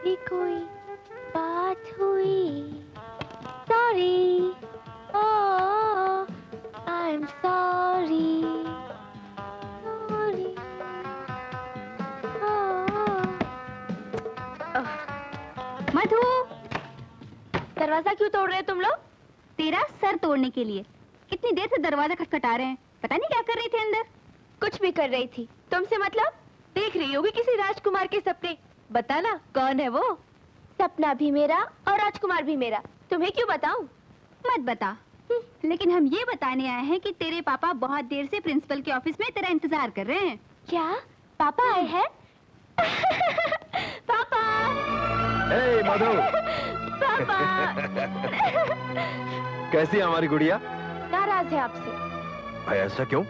भी कोई बात हुई। Sorry, oh I am sorry, sorry. Madhu, दरवाजा क्यों तोड़ रहे हो तुम लोग? तेरा सर तोड़ने के लिए। कितनी देर से दरवाजा खटखटा रहे हैं, पता नहीं क्या कर रही थी अंदर। कुछ भी कर रही थी, तुमसे मतलब? देख रही होगी किसी राजकुमार के सपने। बताना कौन है वो? सपना भी मेरा और राजकुमार भी मेरा, तुम्हें क्यों बताऊं? मत बता। लेकिन हम ये बताने आए हैं कि तेरे पापा बहुत देर से प्रिंसिपल के ऑफिस में तेरा इंतजार कर रहे हैं। क्या पापा आए हैं? पापा! हे मधु! पापा! कैसी है हमारी गुड़िया? नाराज है आपसे। भाई ऐसा क्यों?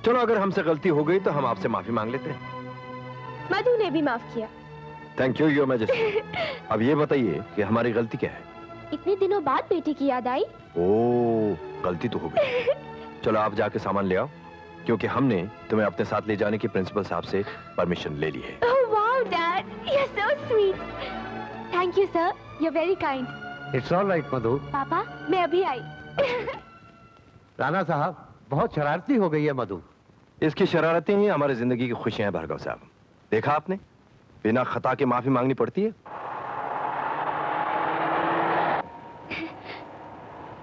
चलो अगर हमसे गलती हो गई तो हम आपसे माफी मांग लेते हैं। मधु ने भी माफ किया। Thank you your majesty. अब ये बताइए कि हमारी गलती क्या है? इतने दिनों बाद बेटी की याद आई। ओह, गलती तो हो गई। चलो आप जाके सामान ले आओ, क्योंकि हमने तुम्हें अपने साथ ले जाने की प्रिंसिपल साहब से परमिशन ले ली है। Oh wow, Dad, you're so sweet. Thank you, sir. You're very kind. It's all right Madhu. पापा, मैं अभी आई। राणा साहब, बहुत शरारती हो गई है मधु। इसकी शरारतें ही हमारी जिंदगी की खुशियां हैं भार्गव साहब। देखा आपने, बिना खता के माफी मांगनी पड़ती है।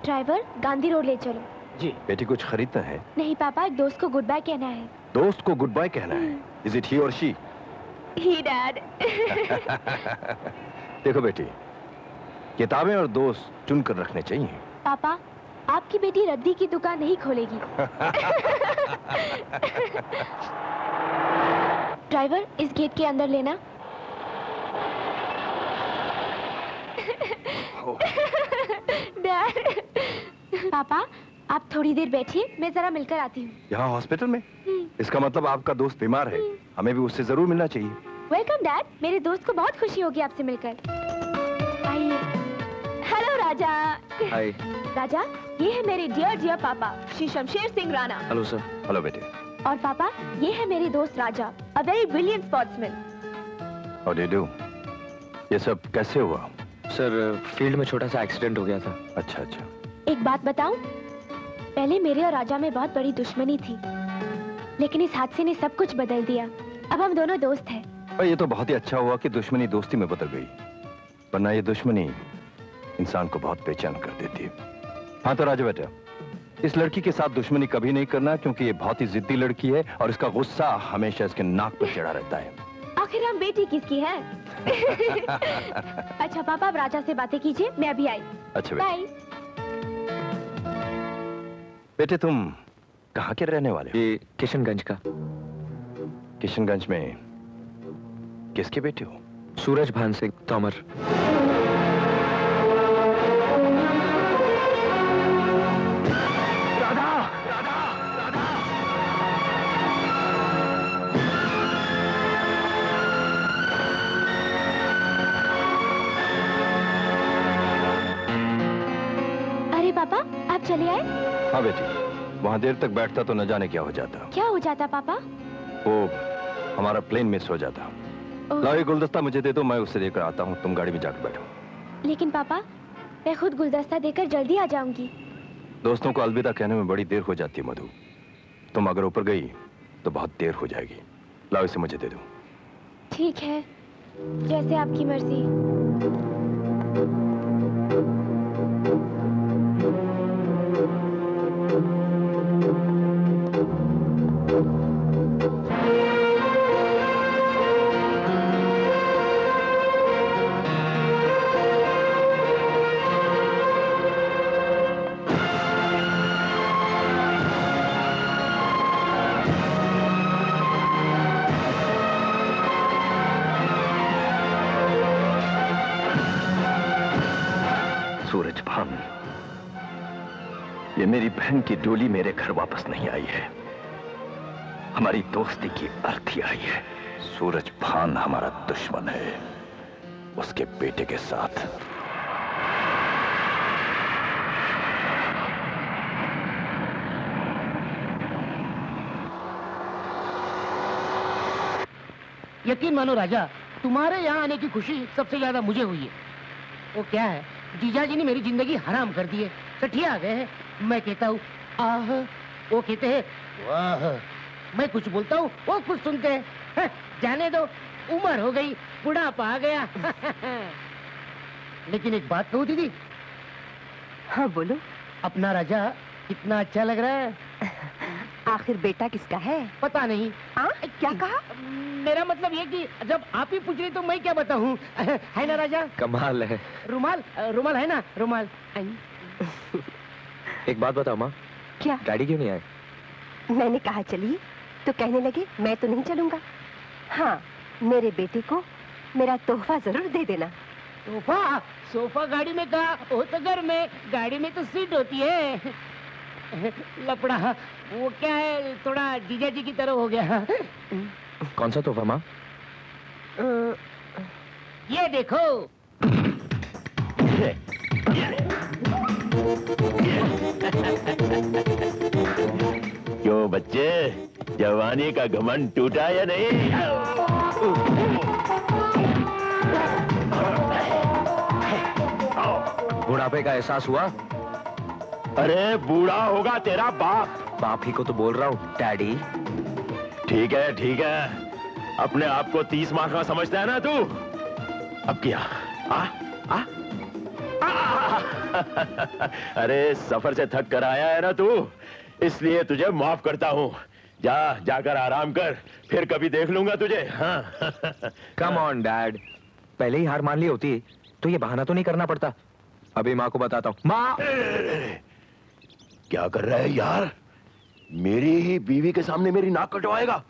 ड्राइवर, गांधी रोड ले चलो। जी बेटी, कुछ खरीदना है? नहीं पापा, एक दोस्त को गुड बाय कहना है। दोस्त को गुड बाय कहना है? इज इट ही और शी? He dad. देखो बेटी, किताबें और दोस्त चुनकर रखने चाहिए। पापा, आपकी बेटी रद्दी की दुकान नहीं खोलेगी। ड्राइवर, इस गेट के अंदर लेना। डैड। पापा, आप थोड़ी देर बैठिए, मैं जरा मिलकर आती हूँ। यहाँ हॉस्पिटल में? इसका मतलब आपका दोस्त बीमार है, हमें भी उससे जरूर मिलना चाहिए। वेलकम डैड, मेरे दोस्त को बहुत खुशी होगी आपसे मिलकर। आइए। हेलो राजा। हाय। राजा, ये है मेरे डियर पापा, Shri Shamsher Singh Rana. Hello sir. Hello बेटे। और पापा, ये है मेरे दोस्त Raja, a very brilliant sportsman. How do do? ये सब कैसे हुआ? सर, फील्ड में छोटा सा एक्सीडेंट हो गया था। अच्छा अच्छा। एक बात बताऊं? पहले मेरे और राजा में बहुत बड़ी दुश्मनी थी, लेकिन इस हादसे ने सब कुछ बदल दिया। अब हम दोनों दोस्त हैं। और ये तो बहुत ही अच्छा हुआ कि दुश्मनी दोस्ती में बदल गई, वरना ये दुश्मनी इंसान को बहुत बेचैन कर देती है। हाँ तो राजा बेटा, इस लड़की के साथ दुश्मनी कभी नहीं करना, क्योंकि ये बहुत ही जिद्दी लड़की है और इसका गुस्सा हमेशा इसके नाक पर चढ़ा रहता है। आखिर हम बेटी किसकी है? अच्छा पापा, अब राजा से बातें कीजिए, मैं अभी आई। अच्छा बाय। बेटे, तुम कहाँ के रहने वाले हो? ये किशनगंज का। किशनगंज में किसके बेटे हो? सूरज भान सिंह तोमर। अरे पापा, आप चले आए? हाँ बेटी, वहाँ देर तक बैठता तो न जाने क्या हो जाता। क्या हो जाता पापा? वो हमारा प्लेन मिस हो जाता। लाओ ये गुलदस्ता मुझे दे दो, मैं उससे लेकर आता हूँ, तुम गाड़ी में जाकर बैठो। लेकिन पापा, मैं खुद गुलदस्ता देकर जल्दी आ जाऊंगी। दोस्तों को अलविदा कहने में बड़ी देर हो जाती है मधु। तुम अगर ऊपर गई तो बहुत देर हो जाएगी। लाओ इसे मुझे दे दो। ठीक है, जैसे आपकी मर्जी। सूरज भान, ये मेरी बहन की डोली मेरे घर वापस नहीं आई है, हमारी दोस्ती की अर्थी आई है। सूरज भान हमारा दुश्मन है, उसके बेटे के साथ। यकीन मानो राजा, तुम्हारे यहाँ आने की खुशी सबसे ज्यादा मुझे हुई है। वो क्या है, जीजा जी ने मेरी जिंदगी हराम कर दी है, सठिया आ गए हैं। मैं कहता हूँ आह, वो कहते हैं वाह। मैं कुछ बोलता हूँ वो कुछ सुनते हैं। जाने दो, उम्र हो गई, बुढ़ापा आ गया। लेकिन एक बात कहूँ दीदी। हाँ बोलो। अपना राजा कितना अच्छा लग रहा है। आखिर बेटा किसका है? पता नहीं। हाँ क्या कहा? मेरा मतलब ये कि जब आप ही पूछ रही तो मैं क्या बताऊं। है ना राजा? कमाल है। रुमाल रुमाल है ना, रुमाल। एक बात बताओ माँ, क्या? डैडी क्यों नहीं आए? मैंने कहा चलिए तो कहने लगे मैं तो नहीं चलूंगा। हाँ, मेरे बेटे को मेरा तोहफा जरूर दे देना। सोफा? सोफा गाड़ी में कहा, वो तो घर में, गाड़ी में तो सीट होती है। लपड़ा, वो क्या है, थोड़ा जीजा जी की तरह हो गया। कौन सा तोहफा माँ? ये देखो। क्यों बच्चे, जवानी का घमंड टूटा या नहीं? बुढ़ापे का एहसास हुआ? अरे बूढ़ा होगा तेरा बाप। बाप ही को तो बोल रहा हूँ डैडी। ठीक है ठीक है, अपने आप को 30 माह का समझता है ना तू? अब क्या? अरे सफर से थक कर आया है ना तू, इसलिए तुझे माफ करता हूँ। जाकर आराम कर, फिर कभी देख लूंगा तुझे। हाँ। कम ऑन डैड, पहले ही हार मान ली होती तो ये बहाना तो नहीं करना पड़ता। अभी माँ को बताता हूँ। माँ! क्या कर रहा है यार? मेरी ही बीवी के सामने मेरी नाक कटवाएगा?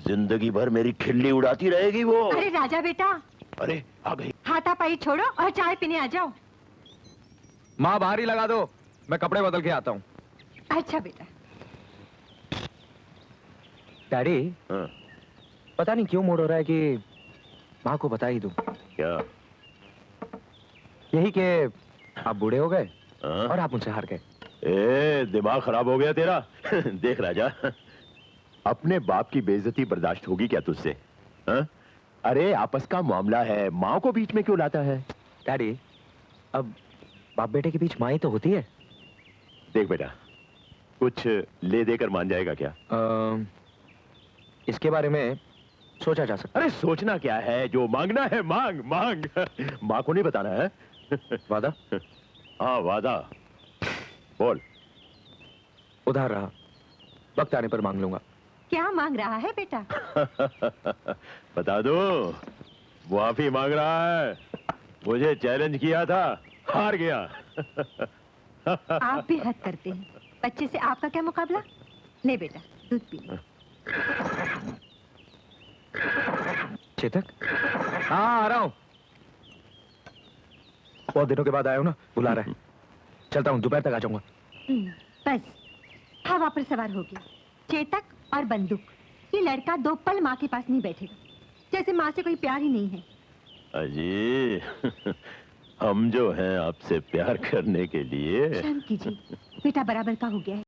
जिंदगी भर मेरी खिल्ली उड़ाती रहेगी वो। अरे राजा बेटा, अरे आ गई। हाथापाई छोड़ो और चाय पीने आ जाओ। माँ बाहर ही लगा दो, मैं कपड़े बदल के आता हूँ। अच्छा बेटा। डैडी, हाँ। पता नहीं क्यों मूड हो रहा है कि माँ को बता ही दूं। क्या? यही कि आप बूढ़े हो गए हाँ? और आप मुझसे हार गए। दिमाग खराब हो गया तेरा? देख राजा, अपने बाप की बेइज्जती बर्दाश्त होगी क्या तुझसे? हाँ? अरे आपस का मामला है, माँ को बीच में क्यों लाता है? डैडी, अब बाप बेटे के बीच माँ ही तो होती है। देख बेटा, कुछ ले देकर मान जाएगा क्या? इसके बारे में सोचा जा सकता। अरे सोचना क्या है, जो मांगना है मांग मांग। माँ को नहीं बताना है। वादा? हाँ वादा। बोल। उधार रहा, वक्त आने पर मांग लूंगा। क्या मांग रहा है बेटा? बता दो, माफी मांग रहा है। मुझे चैलेंज किया था, हार गया। आप भी हद करते हैं। बच्चे से आपका क्या मुकाबला? ले बेटा, दूध पी ले। चेतक? हाँ आ रहा हूँ। बहुत दिनों के बाद आया हूँ ना, बुला रहा है। चलता हूँ, दोपहर तक आ जाऊंगा। बस हवा पर सवार हो गया। चेतक और बंदूक, ये लड़का 2 पल माँ के पास नहीं बैठेगा, जैसे माँ से कोई प्यार ही नहीं है। अजी, हम जो हैं आपसे प्यार करने के लिए। शांत कीजिए, बेटा बराबर का हो गया है।